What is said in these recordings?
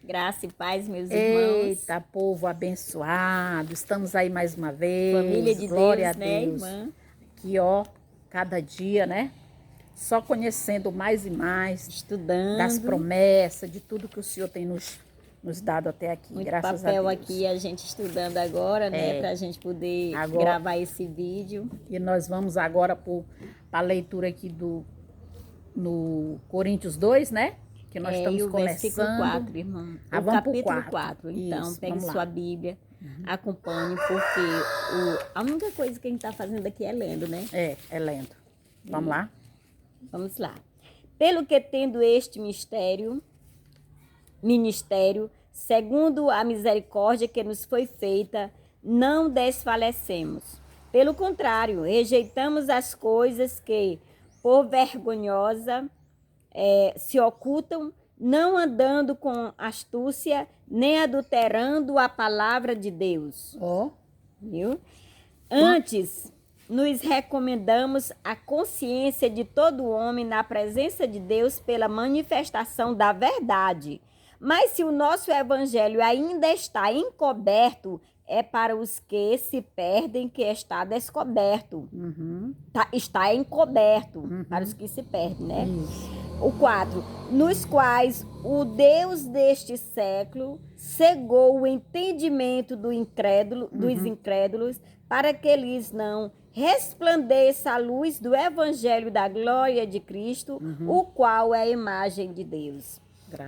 Graça e paz, meus irmãos. Eita, povo abençoado. Estamos aí mais uma vez. Família de Glória Deus, a né, Deus. irmã? Que ó, cada dia, né? Só conhecendo mais e mais Estudando. das promessas, de tudo que o Senhor tem nos dado até aqui. Muito Graças a papel Deus. aqui, a gente estudando agora, né? Pra gente poder gravar esse vídeo. E nós vamos agora para a leitura aqui no Coríntios 2, né? Que nós estamos o começando. versículo 4, irmão. Ah, O vamos pro capítulo 4. 4. Então, Isso, pegue vamos lá. sua Bíblia, acompanhe, porque a única coisa que a gente está fazendo aqui é lendo, né? É lento. Vamos lá? Vamos lá. Pelo que tendo este ministério, segundo a misericórdia que nos foi feita, não desfalecemos. Pelo contrário, rejeitamos as coisas que, por vergonhosa, se ocultam, não andando com astúcia, nem adulterando a palavra de Deus. Viu? Antes, nos recomendamos a consciência de todo homem na presença de Deus pela manifestação da verdade. Mas se o nosso evangelho ainda está encoberto, é para os que se perdem que está descoberto. Está encoberto para os que se perdem, né? O 4. Nos quais o Deus deste século cegou o entendimento dos incrédulos, para que lhes não resplandeça a luz do evangelho da glória de Cristo, o qual é a imagem de Deus.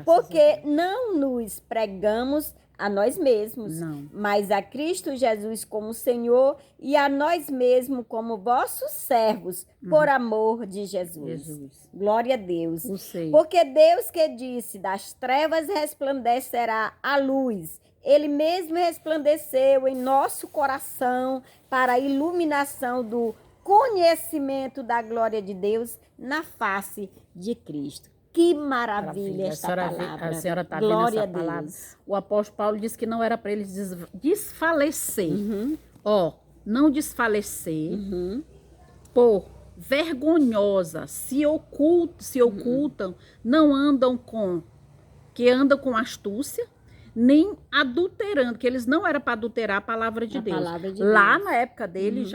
Porque não nos pregamos a nós mesmos, mas a Cristo Jesus como Senhor e a nós mesmos como vossos servos, por amor de Jesus. Glória a Deus. Porque Deus que disse, das trevas resplandecerá a luz, Ele mesmo resplandeceu em nosso coração para a iluminação do conhecimento da glória de Deus na face de Cristo. Que maravilha esta palavra. A senhora está vendo essa palavra? O apóstolo Paulo disse que não era para eles desfalecer. Não desfalecer por vergonhosa, se ocultam, não andam que andam com astúcia, nem adulterando, que eles não eram para adulterar a palavra de Deus. Lá na época dele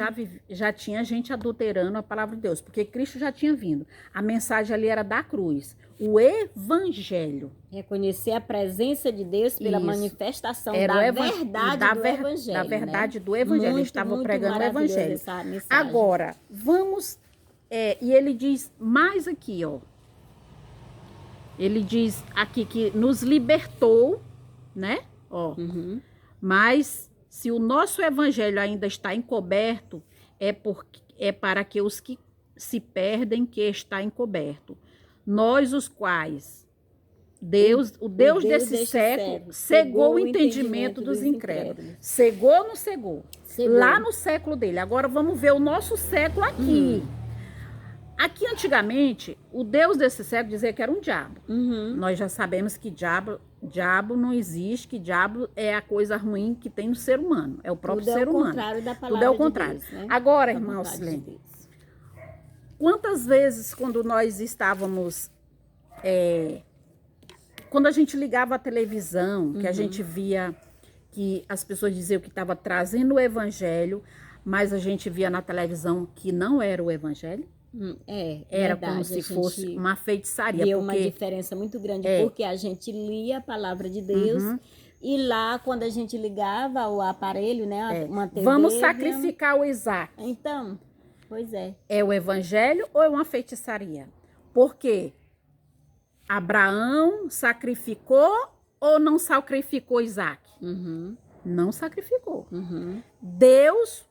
já tinha gente adulterando a palavra de Deus, porque Cristo já tinha vindo. A mensagem ali era da cruz, o evangelho. Reconhecer a presença de Deus pela manifestação da verdade do evangelho. Da verdade do evangelho. Eles estavam pregando o evangelho. Agora, vamos... e ele diz mais aqui, ó. Ele diz aqui que nos libertou, né? Mas se o nosso evangelho ainda está encoberto, é para que os que se perdem que está encoberto. Nós os quais o Deus desse século cegou o entendimento dos incrédulos. Cegou ou não cegou? Lá no século dele. Agora vamos ver o nosso século aqui. Aqui, antigamente, o Deus desse século dizia que era um diabo. Nós já sabemos que diabo não existe, que diabo é a coisa ruim que tem no ser humano. É o próprio ser humano. Tudo é o contrário da palavra Tudo é o contrário. de Deus, né? Agora, irmão Silene, quantas vezes quando nós estávamos... quando a gente ligava a televisão, que a gente via que as pessoas diziam que estava trazendo o evangelho, mas a gente via na televisão que não era o evangelho? Era verdade, como se fosse uma feitiçaria. Deu uma diferença muito grande, porque a gente lia a palavra de Deus e lá, quando a gente ligava o aparelho, né, uma TV... Vamos sacrificar o Isaac. Então, pois é. É o evangelho ou é uma feitiçaria? Porque Abraão sacrificou ou não sacrificou Isaac? Não sacrificou. Deus...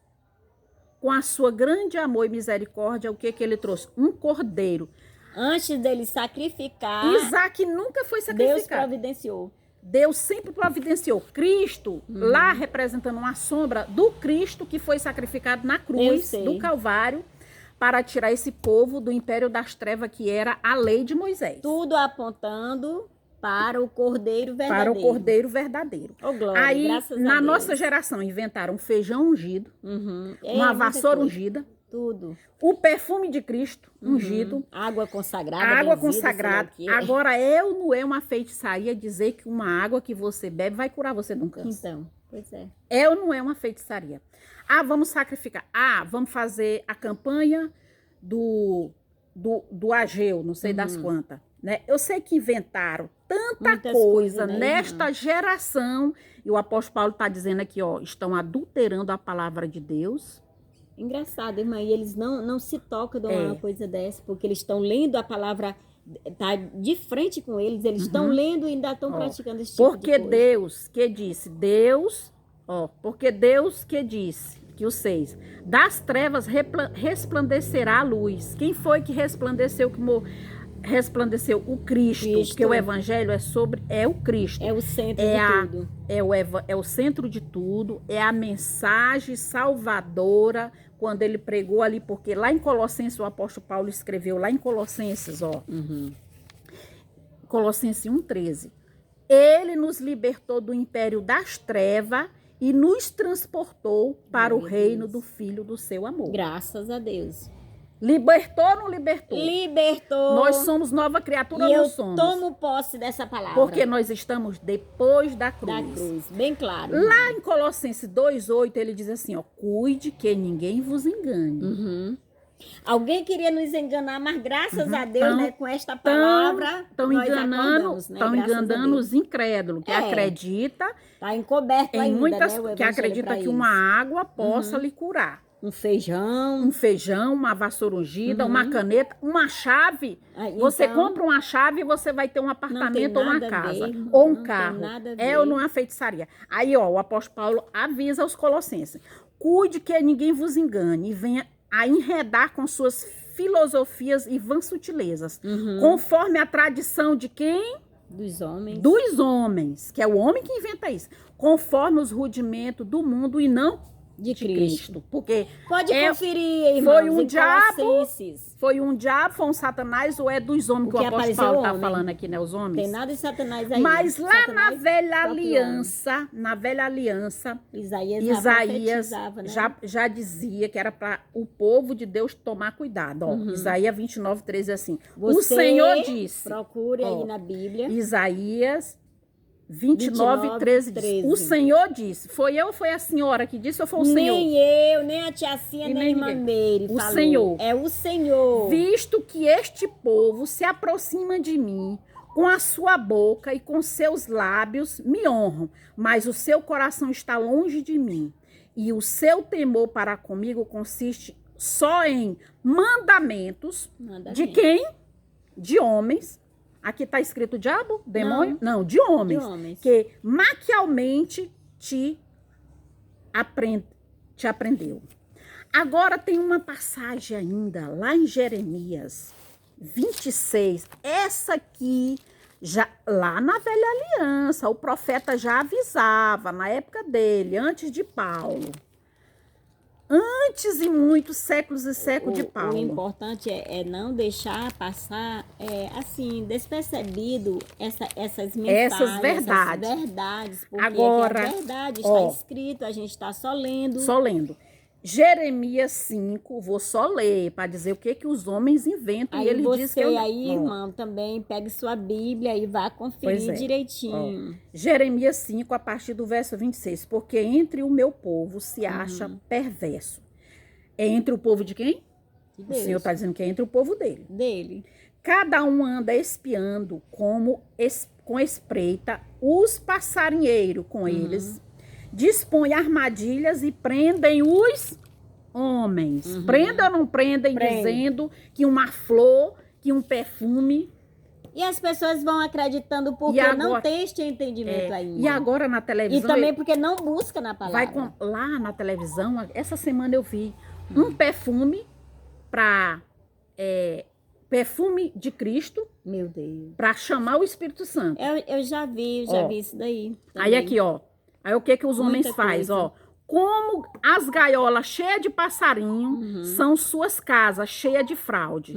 com a sua grande amor e misericórdia, o que ele trouxe? Um cordeiro. Antes dele sacrificar... Isaac nunca foi sacrificado. Deus providenciou. Deus sempre providenciou. Cristo, lá representando uma sombra do Cristo que foi sacrificado na cruz do Calvário para tirar esse povo do império das trevas, que era a lei de Moisés. Tudo apontando para o Cordeiro verdadeiro. Para o Cordeiro verdadeiro. Glória, aí, na nossa geração, inventaram um feijão ungido, uma vassoura ungida, Tudo. O perfume de Cristo, ungido. Água consagrada. Água benzida, consagrada. sei lá o quê. Agora, não é uma feitiçaria dizer que uma água que você bebe vai curar você de um câncer. Então, pois é. Ou não é uma feitiçaria. Vamos sacrificar. Vamos fazer a campanha do Ageu, não sei das quantas. Né? Eu sei que inventaram tanta Muitas coisa coisas, né, nesta geração. E o apóstolo Paulo está dizendo aqui, estão adulterando a palavra de Deus. Engraçado, irmã, e eles não se tocam de uma coisa dessa, porque eles estão lendo a palavra, tá de frente com eles estão lendo e ainda estão praticando esse tipo de Porque coisa. Porque Deus que disse, que o 6, das trevas resplandecerá a luz. Quem foi que resplandeceu, resplandeceu? O Cristo, porque o evangelho é o Cristo. É o centro de tudo. É o centro de tudo, é a mensagem salvadora, quando ele pregou ali, porque lá em Colossenses, o apóstolo Paulo escreveu, lá em Colossenses, Colossenses 1,13, ele nos libertou do império das trevas e nos transportou para o reino do Filho do seu amor. Graças a Deus. Libertou ou não libertou? Libertou. Nós somos nova criatura ou não somos? E eu tomo posse dessa palavra. Porque nós estamos depois da cruz. Da cruz, bem claro. Lá em Colossenses 2,8, ele diz assim, cuide que ninguém vos engane. Alguém queria nos enganar, mas graças a Deus, né, com esta palavra, estão enganando os incrédulos, que acredita tá encoberto em ainda, muitas, né, que acredita que uma água possa lhe curar. Um feijão, uma vassoura ungida, uma caneta, uma chave. Você compra uma chave e você vai ter um apartamento ou uma casa. Ou um carro. Ou não é uma feitiçaria. Aí, o apóstolo Paulo avisa aos colossenses. Cuide que ninguém vos engane e venha a enredar com suas filosofias e vãs sutilezas. Conforme a tradição de quem? Dos homens. Dos homens, que é o homem que inventa isso. Conforme os rudimentos do mundo e não de Cristo. Porque pode conferir, irmãos, foi um diabo, foi um satanás ou é dos homens que o apóstolo Paulo está falando aqui, né? Os homens. Tem nada de satanás aí. Mas lá na velha aliança, Isaías né? já dizia que era para o povo de Deus tomar cuidado. Isaías 29:13 é assim. O Senhor disse. Procure aí na Bíblia. Isaías 29:13 diz. O Senhor disse. Foi eu ou foi a senhora que disse ou foi o Senhor? Nem eu, nem a tiacinha, nem a irmã Meire falou. O Senhor. É o Senhor. Visto que este povo se aproxima de mim, com a sua boca e com seus lábios me honram, mas o seu coração está longe de mim. E o seu temor para comigo consiste só em mandamentos de quem? De homens. Aqui está escrito diabo? Demônio? Não, de homens. Que maquialmente te aprendeu. Agora tem uma passagem ainda, lá em Jeremias 26. Essa aqui, já lá na velha aliança, o profeta já avisava, na época dele, antes de Paulo. Antes e muitos séculos e séculos de Paulo. O importante é não deixar passar, assim, despercebido essas mensagens, essas verdades. Porque agora, a verdade está escrito, a gente está só lendo. Só lendo. Jeremias 5, vou só ler para dizer o que os homens inventam. Aí e ele diz que aí, irmão, também pegue sua Bíblia e vá conferir direitinho. Jeremias 5, a partir do verso 26. Porque entre o meu povo se acha perverso. É entre o povo de quem? De Deus. O Senhor está dizendo que é entre o povo dele. Dele. Cada um anda espiando com espreita os passarinheiros com eles. Dispõe armadilhas e prendem os homens. Prendem ou não prendem? Dizendo que uma flor, que um perfume. E as pessoas vão acreditando porque agora, não tem este entendimento ainda. E agora na televisão... E também porque não busca na palavra. Lá na televisão, essa semana eu vi um perfume para... perfume de Cristo. Meu Deus. Para chamar o Espírito Santo. Eu já vi isso daí. Também. Aí aqui, Aí o que os homens fazem? Como as gaiolas cheias de passarinho são suas casas cheias de fraude.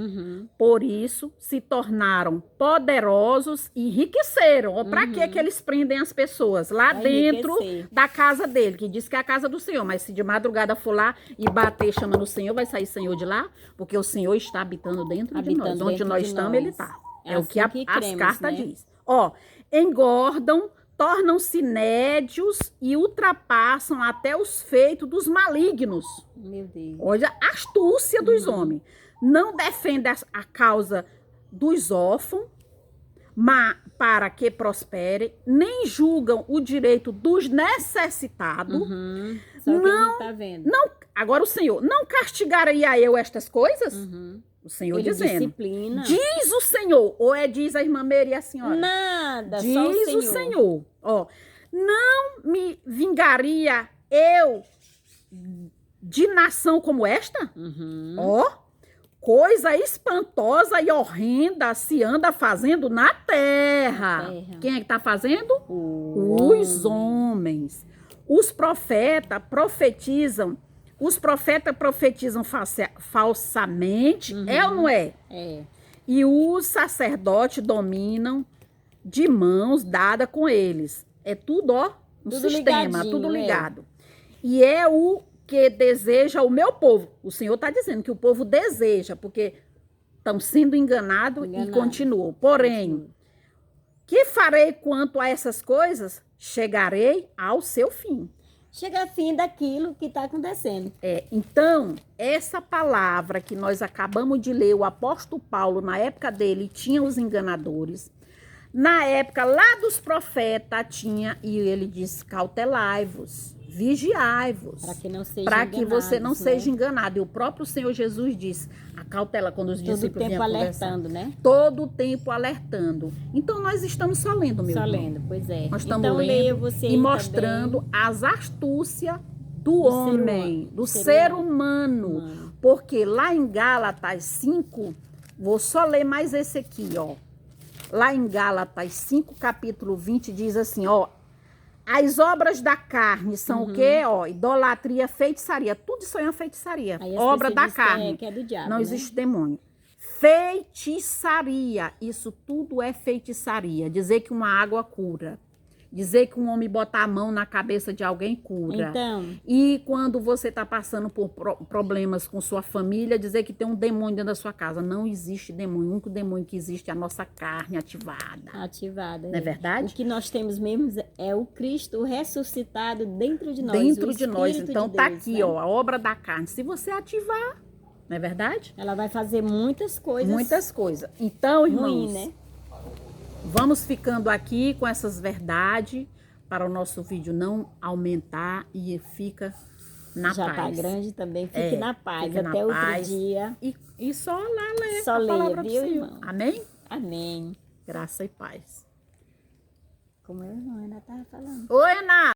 Por isso, se tornaram poderosos e enriqueceram. Para que eles prendem as pessoas? Lá Pra dentro enriquecer. da casa dele, que diz que é a casa do Senhor. Mas se de madrugada for lá e bater chamando o Senhor, vai sair Senhor de lá? Porque o Senhor está habitando dentro de nós. Habitando Onde dentro nós de estamos, nós. ele está. É É o que, assim que as cremos, cartas né? diz. Ó, engordam, tornam-se nédios e ultrapassam até os feitos dos malignos. Meu Deus. Olha a astúcia dos homens. Não defendem a causa dos órfãos, para que prosperem, nem julgam o direito dos necessitados. Só que a gente tá vendo. Não, agora o Senhor, não castigaria eu estas coisas? O Senhor Ele dizendo. disciplina. Diz o Senhor, ou diz a irmã Meire e a senhora? Nada, Diz só o Senhor, ó, não me vingaria eu de nação como esta? Ó, coisa espantosa e horrenda se anda fazendo na terra. Quem é que tá fazendo? Os homens. Os profetas profetizam falsamente, é ou não é? É. E os sacerdotes dominam de mãos dadas com eles. É tudo, ó, um Tudo sistema, ligadinho, tudo é. ligado. E é o que deseja o meu povo. O Senhor está dizendo que o povo deseja, porque estão sendo enganados e continuam. Porém, que farei quanto a essas coisas? Chegarei ao seu fim. Chega a fim daquilo que está acontecendo. Então, essa palavra que nós acabamos de ler, o apóstolo Paulo, na época dele, tinha os enganadores. Na época lá dos profetas, tinha, e ele diz, cautelai-vos, vigiai-vos. Para que não seja Para que você não enganados, né? seja enganado. E o próprio Senhor Jesus diz, a cautela, quando os Todo discípulos tempo vinham conversar. alertando, né? Todo o tempo alertando. Então, nós estamos só lendo, meu Só irmão. lendo, pois é. Nós estamos Então, lendo leia você e aí mostrando também. as astúcias do Do ser homem, humano. do Ser ser humano. humano. Porque lá em Gálatas 5, vou só ler mais esse aqui, ó. Lá em Gálatas 5, capítulo 20, diz assim, ó. As obras da carne são o quê? Ó, idolatria, feitiçaria. Tudo isso aí é uma feitiçaria. Aí as Obra pessoas da dizem carne. que é do diabo, Não né? existe demônio. Feitiçaria. Isso tudo é feitiçaria. Dizer que uma água cura. Dizer que um homem botar a mão na cabeça de alguém cura. Então, E quando você está passando por problemas com sua família, dizer que tem um demônio dentro da sua casa. Não existe demônio. O único demônio que existe é a nossa carne ativada. ativada. Não é verdade? O que nós temos mesmo é o Cristo ressuscitado dentro de nós. Dentro o de nós. Espírito Então de tá Deus, aqui, né? ó, a obra da carne. Se você ativar, não é verdade? Ela vai fazer muitas coisas. Muitas coisas. Então, irmãos, ruins, né? vamos ficando aqui com essas verdades para o nosso vídeo não aumentar e fica na Já paz. tá grande também. Fique na paz. fique na Até outro paz. dia. E só lá ler Só a leia, palavra do viu, Senhor. irmão? Amém? Amém. Graça e paz. Como eu não ainda estava falando. Oi, Ana!